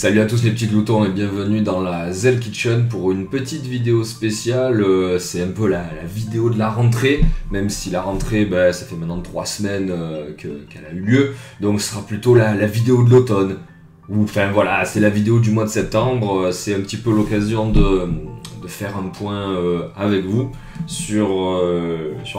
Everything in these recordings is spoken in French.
Salut à tous les petits gloutons et bienvenue dans la Zell Kitchen pour une petite vidéo spéciale. C'est un peu la vidéo de la rentrée, même si la rentrée, ça fait maintenant 3 semaines qu'elle a eu lieu. Donc ce sera plutôt la vidéo de l'automne. Enfin voilà, c'est la vidéo du mois de septembre. C'est un petit peu l'occasion de faire un point avec vous sur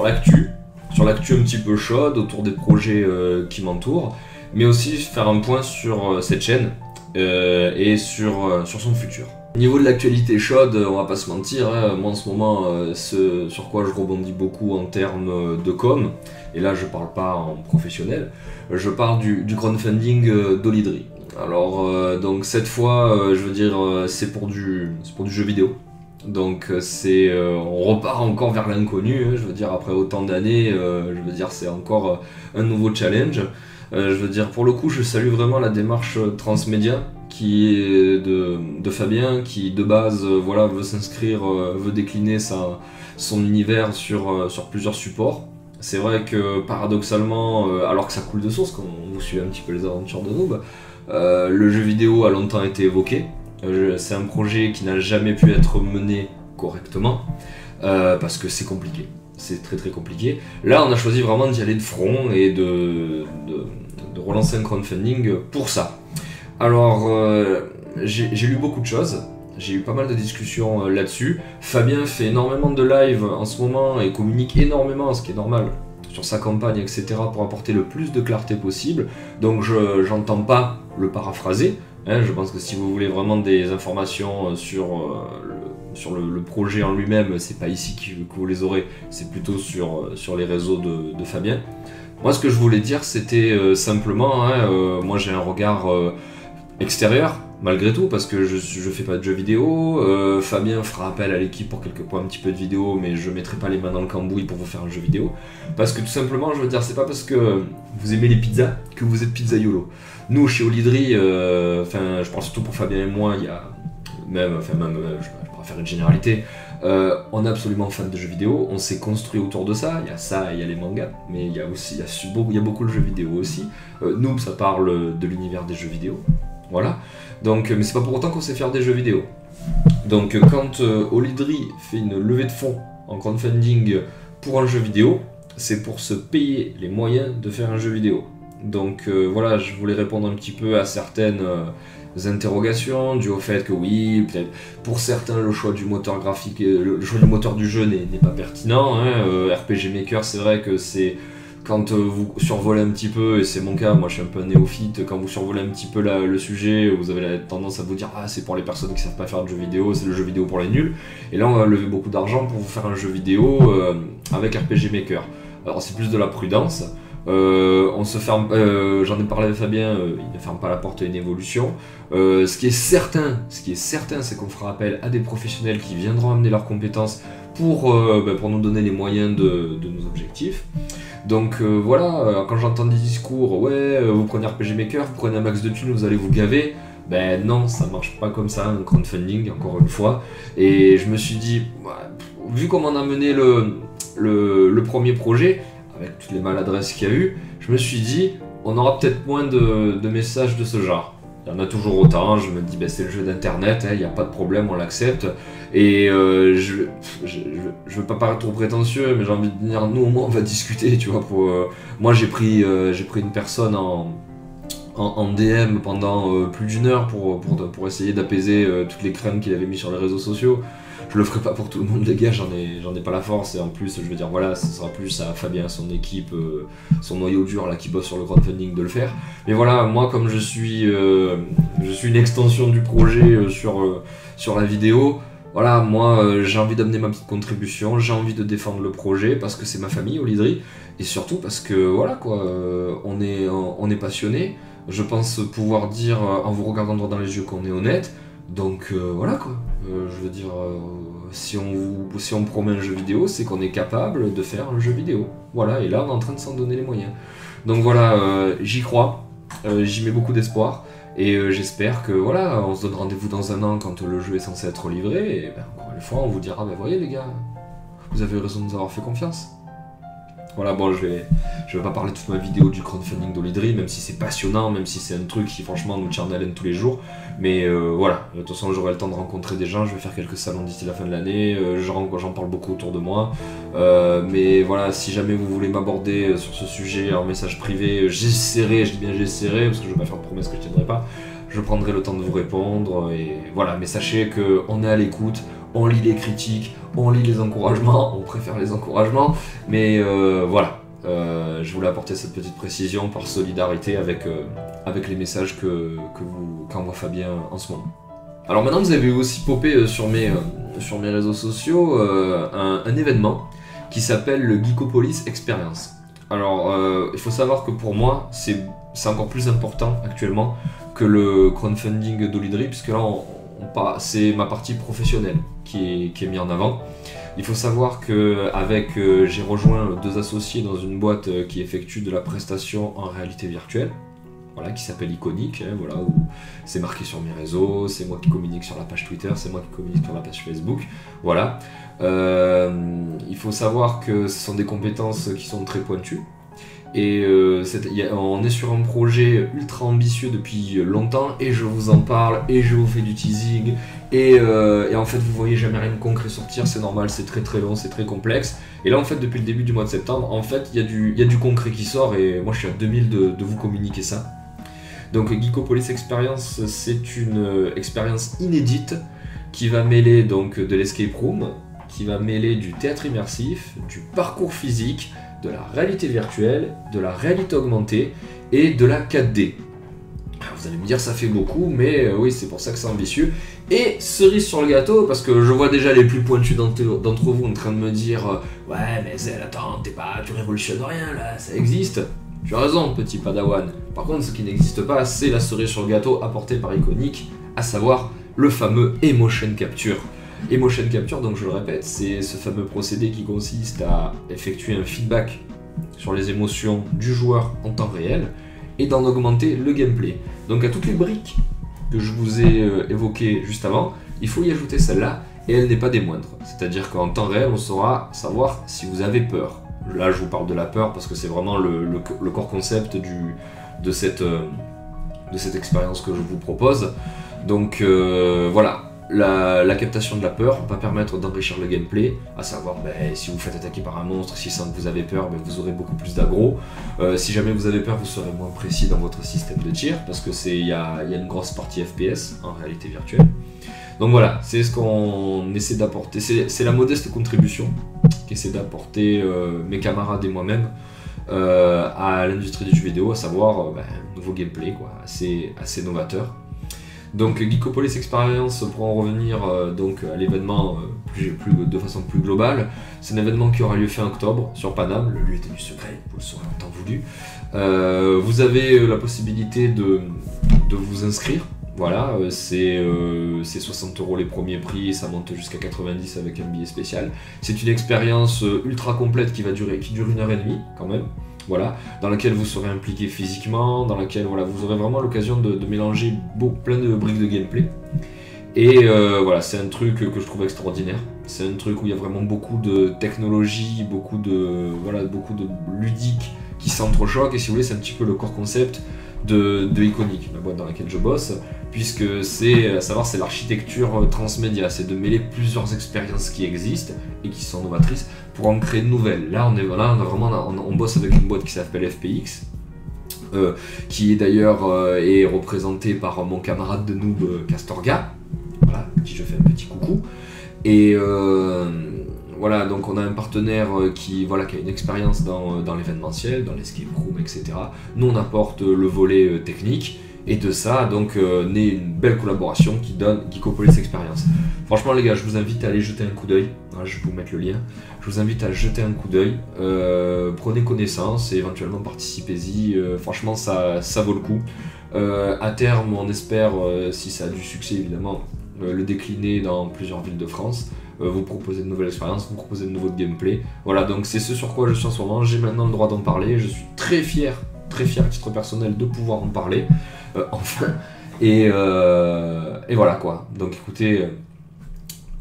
l'actu. Sur l'actu un petit peu chaude autour des projets qui m'entourent. Mais aussi faire un point sur cette chaîne. Et sur son futur. Au niveau de l'actualité chaude, on va pas se mentir, hein, moi en ce moment, ce sur quoi je rebondis beaucoup en termes de com, et là je parle pas en professionnel, je parle du crowdfunding d'Olydri. Alors donc cette fois, je veux dire, c'est pour du jeu vidéo. Donc on repart encore vers l'inconnu, hein, je veux dire après autant d'années, je veux dire c'est encore un nouveau challenge. Je veux dire, pour le coup, je salue vraiment la démarche transmédia qui est de Fabien, qui de base voilà, veut s'inscrire, veut décliner son univers sur plusieurs supports. C'est vrai que paradoxalement, alors que ça coule de source, quand vous suivez un petit peu les aventures de Noob, le jeu vidéo a longtemps été évoqué. C'est un projet qui n'a jamais pu être mené correctement, parce que c'est compliqué. C'est très très compliqué. Là, on a choisi vraiment d'y aller de front et de relancer un crowdfunding pour ça. Alors, j'ai lu beaucoup de choses, j'ai eu pas mal de discussions là-dessus. Fabien fait énormément de live en ce moment et communique énormément, ce qui est normal, sur sa campagne, etc., pour apporter le plus de clarté possible. Donc, j'entends pas le paraphraser. Hein, je pense que si vous voulez vraiment des informations sur le projet en lui-même, c'est pas ici que vous les aurez, c'est plutôt sur les réseaux de Fabien. Moi, ce que je voulais dire, c'était simplement, moi j'ai un regard extérieur, malgré tout, parce que je fais pas de jeux vidéo. Fabien fera appel à l'équipe pour un petit peu de vidéo, mais je mettrai pas les mains dans le cambouis pour vous faire un jeu vidéo. Parce que tout simplement, je veux dire, c'est pas parce que vous aimez les pizzas que vous êtes pizzaiolo. Nous, chez Olydri, je parle surtout pour Fabien et moi, il y a je pourrais faire une généralité, on est absolument fan de jeux vidéo, on s'est construit autour de ça, il y a les mangas, mais il y a beaucoup de jeux vidéo aussi. Nous, ça parle de l'univers des jeux vidéo, voilà. Donc, mais c'est pas pour autant qu'on sait faire des jeux vidéo. Donc quand Olydri fait une levée de fonds en crowdfunding pour un jeu vidéo, c'est pour se payer les moyens de faire un jeu vidéo. Donc voilà, je voulais répondre un petit peu à certaines interrogations, dû au fait que oui, peut-être pour certains le choix du moteur graphique, le choix du moteur du jeu n'est pas pertinent. RPG Maker, c'est vrai que c'est quand vous survolez un petit peu, et c'est mon cas, moi je suis un peu un néophyte, quand vous survolez un petit peu le sujet, vous avez la tendance à vous dire ah c'est pour les personnes qui savent pas faire de jeux vidéo, c'est le jeu vidéo pour les nuls. Et là on va lever beaucoup d'argent pour vous faire un jeu vidéo avec RPG Maker. Alors c'est plus de la prudence. On se ferme, j'en ai parlé avec Fabien, il ne ferme pas la porte à une évolution. Ce qui est certain, c'est qu'on fera appel à des professionnels qui viendront amener leurs compétences pour nous donner les moyens de nos objectifs. Donc voilà, quand j'entends des discours, ouais, vous prenez RPG Maker, vous prenez un max de thunes, vous allez vous gaver. Ben non, ça marche pas comme ça, un crowdfunding, encore une fois. Et je me suis dit, vu comment on a mené le premier projet, avec toutes les maladresses qu'il y a eu, je me suis dit, on aura peut-être moins de messages de ce genre. Il y en a toujours autant, je me dis, c'est le jeu d'internet, il n'y a pas de problème, on l'accepte. Et je veux pas paraître trop prétentieux, mais j'ai envie de dire, nous au moins on va discuter, tu vois. Moi j'ai pris une personne en DM pendant plus d'1 heure pour essayer d'apaiser toutes les craintes qu'il avait mis sur les réseaux sociaux. Je le ferai pas pour tout le monde les gars, j'en ai pas la force, et en plus je veux dire voilà, ce sera plus à Fabien, son équipe, son noyau dur là qui bosse sur le crowdfunding de le faire. Mais voilà, moi comme je suis une extension du projet sur la vidéo, voilà, moi j'ai envie d'amener ma petite contribution, j'ai envie de défendre le projet parce que c'est ma famille Olydri, et surtout parce que voilà quoi, on est passionné. Je pense pouvoir dire en vous regardant droit dans les yeux qu'on est honnête. Donc voilà quoi, je veux dire, si on promet un jeu vidéo, c'est qu'on est capable de faire un jeu vidéo. Voilà, et là on est en train de s'en donner les moyens. Donc voilà, j'y crois, j'y mets beaucoup d'espoir, et j'espère que voilà, on se donne rendez-vous dans 1 an quand le jeu est censé être livré, et encore une fois on vous dira, voyez les gars, vous avez raison de nous avoir fait confiance. Voilà, bon, je vais pas parler toute ma vidéo du crowdfunding d'Olydri, même si c'est passionnant, même si c'est un truc qui franchement nous tient en haleine tous les jours. Mais voilà, de toute façon j'aurai le temps de rencontrer des gens, je vais faire quelques salons d'ici la fin de l'année, j'en parle beaucoup autour de moi. Mais voilà, si jamais vous voulez m'aborder sur ce sujet en message privé, j'essaierai, je dis bien j'essaierai, parce que je vais pas faire de promesses que je tiendrai pas. Je prendrai le temps de vous répondre, et voilà, mais sachez qu'on est à l'écoute, on lit les critiques, on lit les encouragements, on préfère les encouragements, mais voilà, je voulais apporter cette petite précision par solidarité avec les messages qu'envoie Fabien en ce moment. Alors maintenant vous avez aussi popé sur mes réseaux sociaux un événement qui s'appelle le Geekopolis Experience. Alors il faut savoir que pour moi c'est encore plus important actuellement que le crowdfunding d'Olydri, puisque là c'est ma partie professionnelle qui est mise en avant. Il faut savoir que j'ai rejoint 2 associés dans une boîte qui effectue de la prestation en réalité virtuelle, voilà, qui s'appelle Iconic, hein, voilà, où c'est marqué sur mes réseaux, c'est moi qui communique sur la page Twitter, c'est moi qui communique sur la page Facebook, voilà. Il faut savoir que ce sont des compétences qui sont très pointues. Et on est sur un projet ultra ambitieux depuis longtemps, et je vous en parle, et je vous fais du teasing, et en fait vous voyez jamais rien de concret sortir, c'est normal, c'est très très long, c'est très complexe. Et là en fait depuis le début du mois de septembre, en fait il y a du concret qui sort, et moi je suis à 2000 de vous communiquer ça. Donc Geekopolis Experience, c'est une expérience inédite qui va mêler donc de l'escape room, qui va mêler du théâtre immersif, du parcours physique, de la réalité virtuelle, de la réalité augmentée et de la 4D. Alors vous allez me dire ça fait beaucoup, mais oui c'est pour ça que c'est ambitieux. Et cerise sur le gâteau, parce que je vois déjà les plus pointus d'entre vous en train de me dire ouais mais Zell, attends, tu révolutionnes rien là, ça existe. Tu as raison petit padawan. Par contre ce qui n'existe pas, c'est la cerise sur le gâteau apportée par Iconic, à savoir le fameux Emotion Capture. Emotion Capture, donc je le répète, c'est ce fameux procédé qui consiste à effectuer un feedback sur les émotions du joueur en temps réel et d'en augmenter le gameplay. Donc à toutes les briques que je vous ai évoquées juste avant, il faut y ajouter celle-là, et elle n'est pas des moindres. C'est-à-dire qu'en temps réel, on saura savoir si vous avez peur. Là, je vous parle de la peur parce que c'est vraiment le core concept de cette expérience que je vous propose. Donc voilà. La captation de la peur va permettre d'enrichir le gameplay, à savoir si vous faites attaquer par un monstre, si sans que vous avez peur, vous aurez beaucoup plus d'aggro. Si jamais vous avez peur, vous serez moins précis dans votre système de tir, parce que il y a une grosse partie FPS en réalité virtuelle. Donc voilà, c'est ce qu'on essaie d'apporter, c'est la modeste contribution qu'essaie d'apporter mes camarades et moi-même à l'industrie du jeu vidéo, à savoir un nouveau gameplay assez novateur. Donc Geekopolis Experience, pour en revenir donc à l'événement de façon plus globale, c'est un événement qui aura lieu fin octobre sur Paname, le lieu était du secret, vous le saurez en temps voulu. Vous avez la possibilité de vous inscrire, voilà, c'est 60 € les premiers prix, et ça monte jusqu'à 90 avec un billet spécial. C'est une expérience ultra complète qui dure 1h30 quand même. Voilà, dans laquelle vous serez impliqué physiquement, dans laquelle voilà, vous aurez vraiment l'occasion de mélanger plein de briques de gameplay. Et voilà, c'est un truc que je trouve extraordinaire. C'est un truc où il y a vraiment beaucoup de technologie, beaucoup de ludique qui s'entrechoquent. Et si vous voulez, c'est un petit peu le core concept de Iconic, la boîte dans laquelle je bosse, puisque c'est l'architecture transmédia, c'est de mêler plusieurs expériences qui existent et qui sont novatrices pour en créer de nouvelles. Là, on bosse avec une boîte qui s'appelle FPX, qui est d'ailleurs est représentée par mon camarade de noob Castorga, voilà, à qui je fais un petit coucou. Et voilà, donc on a un partenaire qui a une expérience dans l'événementiel, dans l'escape room, etc. Nous on apporte le volet technique, et de ça donc naît une belle collaboration qui donne Geekopolis Experience. Franchement les gars, je vous invite à aller jeter un coup d'œil, voilà, je vais vous mettre le lien. Je vous invite à jeter un coup d'œil, prenez connaissance et éventuellement participez-y, franchement ça vaut le coup. À terme on espère, si ça a du succès évidemment, le décliner dans plusieurs villes de France. Vous proposer de nouvelles expériences, vous proposer de nouveaux gameplay. Voilà, donc c'est ce sur quoi je suis en ce moment. J'ai maintenant le droit d'en parler. Je suis très fier à titre personnel de pouvoir en parler. Enfin. Et voilà quoi. Donc écoutez,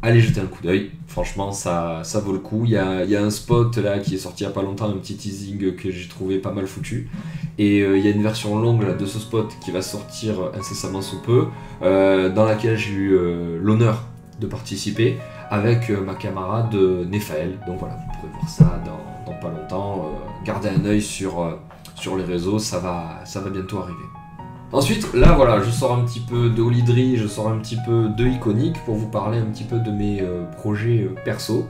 allez jeter un coup d'œil, franchement ça vaut le coup. Il y a un spot là qui est sorti il y a pas longtemps, un petit teasing que j'ai trouvé pas mal foutu. Et il y a une version longue là, de ce spot qui va sortir incessamment sous peu, dans laquelle j'ai eu l'honneur de participer avec ma camarade Nephaël. Donc voilà, vous pourrez voir ça dans pas longtemps. Gardez un œil sur les réseaux, ça va bientôt arriver. Ensuite, là voilà, je sors un petit peu de Olydri, je sors un petit peu de Iconic pour vous parler un petit peu de mes projets perso.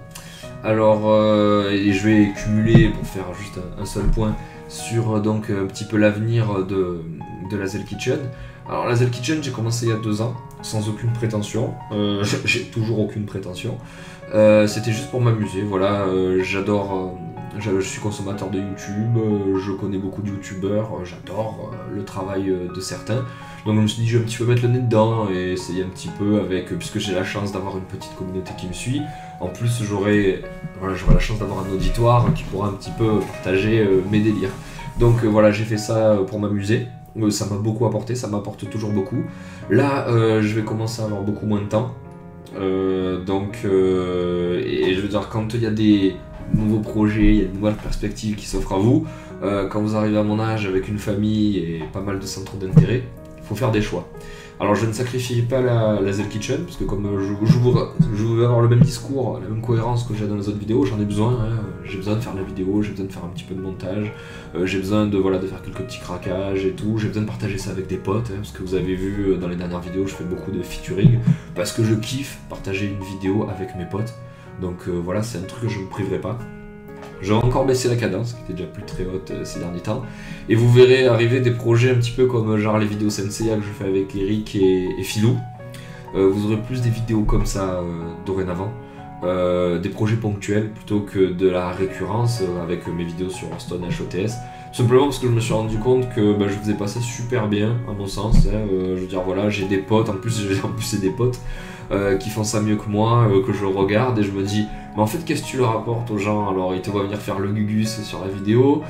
Alors, et je vais cumuler pour faire juste un seul point sur donc un petit peu l'avenir de la Zell Kitchen. Alors la Zell Kitchen, j'ai commencé il y a 2 ans, sans aucune prétention, j'ai toujours aucune prétention. C'était juste pour m'amuser, voilà, j'adore, je suis consommateur de YouTube, je connais beaucoup de youtubeurs, j'adore le travail de certains. Donc je me suis dit je vais un petit peu mettre le nez dedans et essayer un petit peu avec, puisque j'ai la chance d'avoir une petite communauté qui me suit. En plus j'aurai la chance d'avoir un auditoire qui pourra un petit peu partager mes délires. Donc voilà, j'ai fait ça pour m'amuser. Ça m'a beaucoup apporté, ça m'apporte toujours beaucoup. Là, je vais commencer à avoir beaucoup moins de temps. Et je veux dire, quand il y a des nouveaux projets, il y a de nouvelles perspectives qui s'offrent à vous, quand vous arrivez à mon âge avec une famille et pas mal de centres d'intérêt, il faut faire des choix. Alors je ne sacrifie pas la Zell Kitchen, parce que comme je veux avoir le même discours, la même cohérence que j'ai dans les autres vidéos, j'en ai besoin, hein. J'ai besoin de faire la vidéo, j'ai besoin de faire un petit peu de montage, j'ai besoin de faire quelques petits craquages et tout, j'ai besoin de partager ça avec des potes, hein, parce que vous avez vu dans les dernières vidéos, je fais beaucoup de featuring, parce que je kiffe partager une vidéo avec mes potes, donc voilà, c'est un truc que je ne me priverai pas. Je vais encore baisser la cadence, qui était déjà plus très haute ces derniers temps. Et vous verrez arriver des projets un petit peu comme genre les vidéos Senseiya que je fais avec Eric et Philou. Vous aurez plus des vidéos comme ça dorénavant. Des projets ponctuels plutôt que de la récurrence avec mes vidéos sur Hearthstone HOTS. Tout simplement parce que je me suis rendu compte que je faisais pas ça super bien, à mon sens. Je veux dire, voilà, j'ai des potes, en plus c'est des potes qui font ça mieux que moi, que je regarde et je me dis, mais en fait, qu'est-ce que tu leur apportes aux gens? Alors, ils te voient venir faire le gugus sur la vidéo,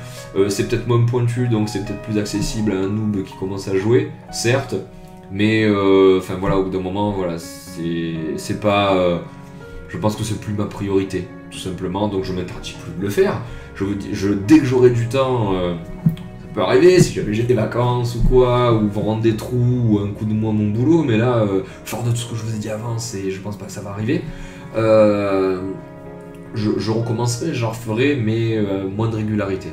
c'est peut-être moins pointu, donc c'est peut-être plus accessible à un noob qui commence à jouer, certes, mais enfin voilà, au bout d'un moment, voilà, c'est pas. Je pense que c'est plus ma priorité, tout simplement, donc je m'interdis plus de le faire. Dès que j'aurai du temps, ça peut arriver, si jamais j'ai des vacances ou quoi, ou vendre des trous, ou un coup de moins mon boulot, mais là, fort de tout ce que je vous ai dit avant, je pense pas que ça va arriver. Je recommencerai, j'en referai, mais moins de régularité.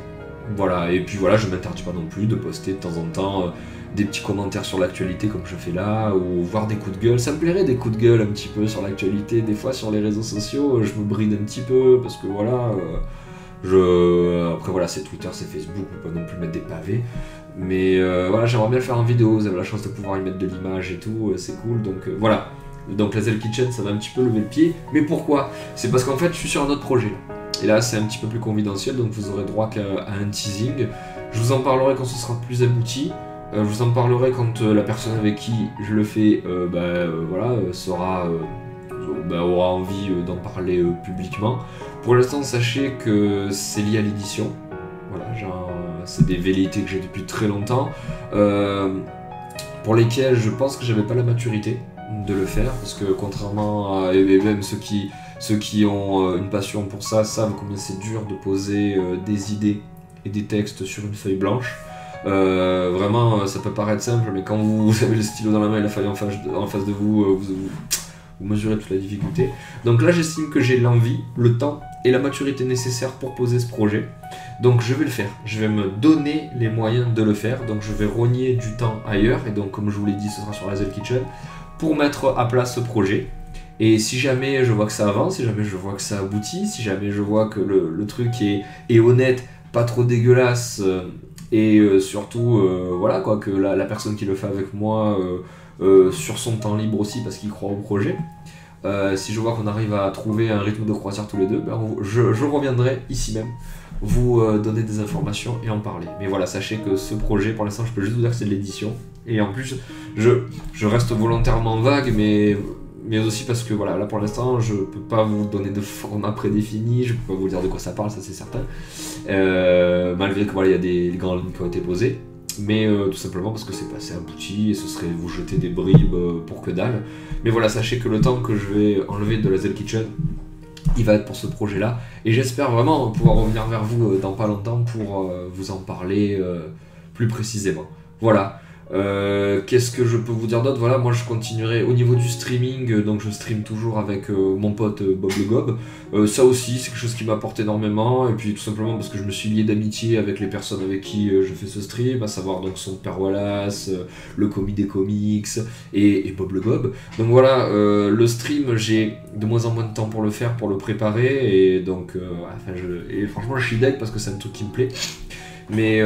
Voilà, et puis voilà, je m'interdis pas non plus de poster de temps en temps des petits commentaires sur l'actualité comme je fais là, ou voir des coups de gueule. Ça me plairait des coups de gueule un petit peu sur l'actualité, des fois sur les réseaux sociaux, je me bride un petit peu, parce que voilà, après voilà, c'est Twitter, c'est Facebook, on peut pas non plus mettre des pavés. Mais voilà, j'aimerais bien le faire en vidéo, vous avez la chance de pouvoir y mettre de l'image et tout, c'est cool, donc voilà. Donc la Zell Kitchen, ça va un petit peu lever le pied. Mais pourquoi? C'est parce qu'en fait, je suis sur un autre projet. Et là, c'est un petit peu plus confidentiel, donc vous aurez droit qu'à un teasing. Je vous en parlerai quand ce sera plus abouti. Je vous en parlerai quand la personne avec qui je le fais aura envie d'en parler publiquement. Pour l'instant, sachez que c'est lié à l'édition. Voilà, c'est des velléités que j'ai depuis très longtemps, pour lesquelles je pense que j'avais pas la maturité de le faire, parce que contrairement à et même ceux qui ont une passion pour ça savent combien c'est dur de poser des idées et des textes sur une feuille blanche. Vraiment, ça peut paraître simple, mais quand vous avez le stylo dans la main et la feuille en face de vous, vous mesurez toute la difficulté. Donc là, j'estime que j'ai l'envie, le temps et la maturité nécessaires pour poser ce projet. Donc je vais le faire, je vais me donner les moyens de le faire, donc je vais rogner du temps ailleurs, et donc comme je vous l'ai dit, ce sera sur la Zell Kitchen, pour mettre à plat ce projet. Et si jamais je vois que ça avance, si jamais je vois que ça aboutit, si jamais je vois que le truc est honnête, pas trop dégueulasse, et surtout voilà quoi, que la personne qui le fait avec moi sur son temps libre aussi parce qu'il croit au projet, si je vois qu'on arrive à trouver un rythme de croisière tous les deux, je reviendrai ici même vous donner des informations et en parler. Mais voilà, sachez que ce projet, pour l'instant, je peux juste vous dire que c'est de l'édition. Et en plus, je reste volontairement vague, mais aussi parce que voilà, là pour l'instant, je peux pas vous donner de format prédéfini, je peux pas vous dire de quoi ça parle, ça c'est certain. Malgré que voilà, il y a des grandes lignes qui ont été posées. mais tout simplement parce que c'est pas assez abouti et ce serait vous jeter des bribes pour que dalle. Mais voilà, sachez que le temps que je vais enlever de la Zell Kitchen, il va être pour ce projet là, et j'espère vraiment pouvoir revenir vers vous dans pas longtemps pour vous en parler plus précisément. Voilà. Qu'est-ce que je peux vous dire d'autre? Voilà, moi je continuerai au niveau du streaming, donc je stream toujours avec mon pote Bob le Gob. Ça aussi c'est quelque chose qui m'apporte énormément, et puis tout simplement parce que je me suis lié d'amitié avec les personnes avec qui je fais ce stream, à savoir donc son père Wallace, le commis des comics et Bob le Gob. Donc voilà, le stream, j'ai de moins en moins de temps pour le faire, pour le préparer, et donc et franchement je suis deg parce que c'est un truc qui me plaît. Mais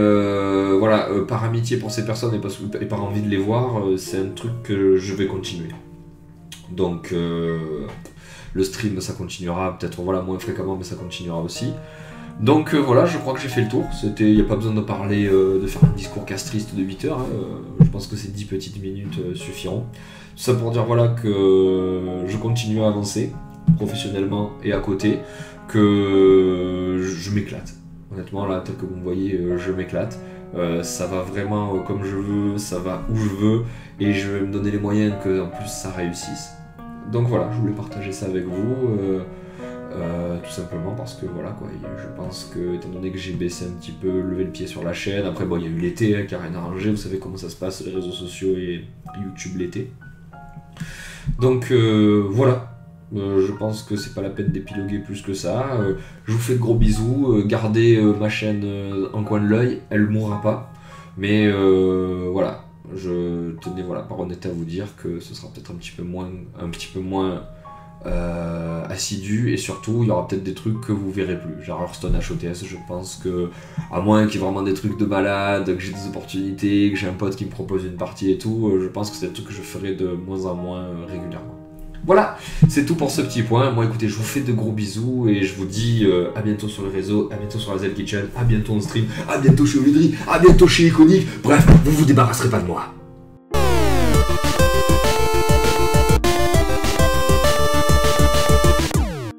voilà, par amitié pour ces personnes et par envie de les voir, c'est un truc que je vais continuer. Donc le stream ça continuera, peut-être voilà moins fréquemment, mais ça continuera aussi. Donc voilà, je crois que j'ai fait le tour. Il n'y a pas besoin de parler, de faire un discours castriste de 8 heures. Hein. Je pense que ces 10 petites minutes suffiront. Tout ça pour dire voilà que je continue à avancer professionnellement et à côté, que je m'éclate. Honnêtement, là, tel que vous me voyez, je m'éclate. Ça va vraiment comme je veux, ça va où je veux, et je vais me donner les moyens que en plus ça réussisse. Donc voilà, je voulais partager ça avec vous, tout simplement parce que voilà quoi, je pense que étant donné que j'ai baissé un petit peu, levé le pied sur la chaîne, après bon il y a eu l'été hein, qui a rien arrangé, vous savez comment ça se passe, les réseaux sociaux et YouTube l'été. Donc voilà. Je pense que c'est pas la peine d'épiloguer plus que ça. Je vous fais de gros bisous. Gardez ma chaîne en coin de l'œil, elle mourra pas. Mais voilà, je tenais voilà, par honnêteté à vous dire que ce sera peut-être un petit peu moins assidu, et surtout il y aura peut-être des trucs que vous verrez plus. Genre Hearthstone HOTS, je pense que, à moins qu'il y ait vraiment des trucs de malade, que j'ai des opportunités, que j'ai un pote qui me propose une partie et tout, je pense que c'est des trucs que je ferai de moins en moins régulièrement. Voilà, c'est tout pour ce petit point. Moi écoutez, je vous fais de gros bisous et je vous dis à bientôt sur les réseaux, à bientôt sur la Zell Kitchen, à bientôt en stream, à bientôt chez Oludri, à bientôt chez Iconic. Bref, vous vous débarrasserez pas de moi.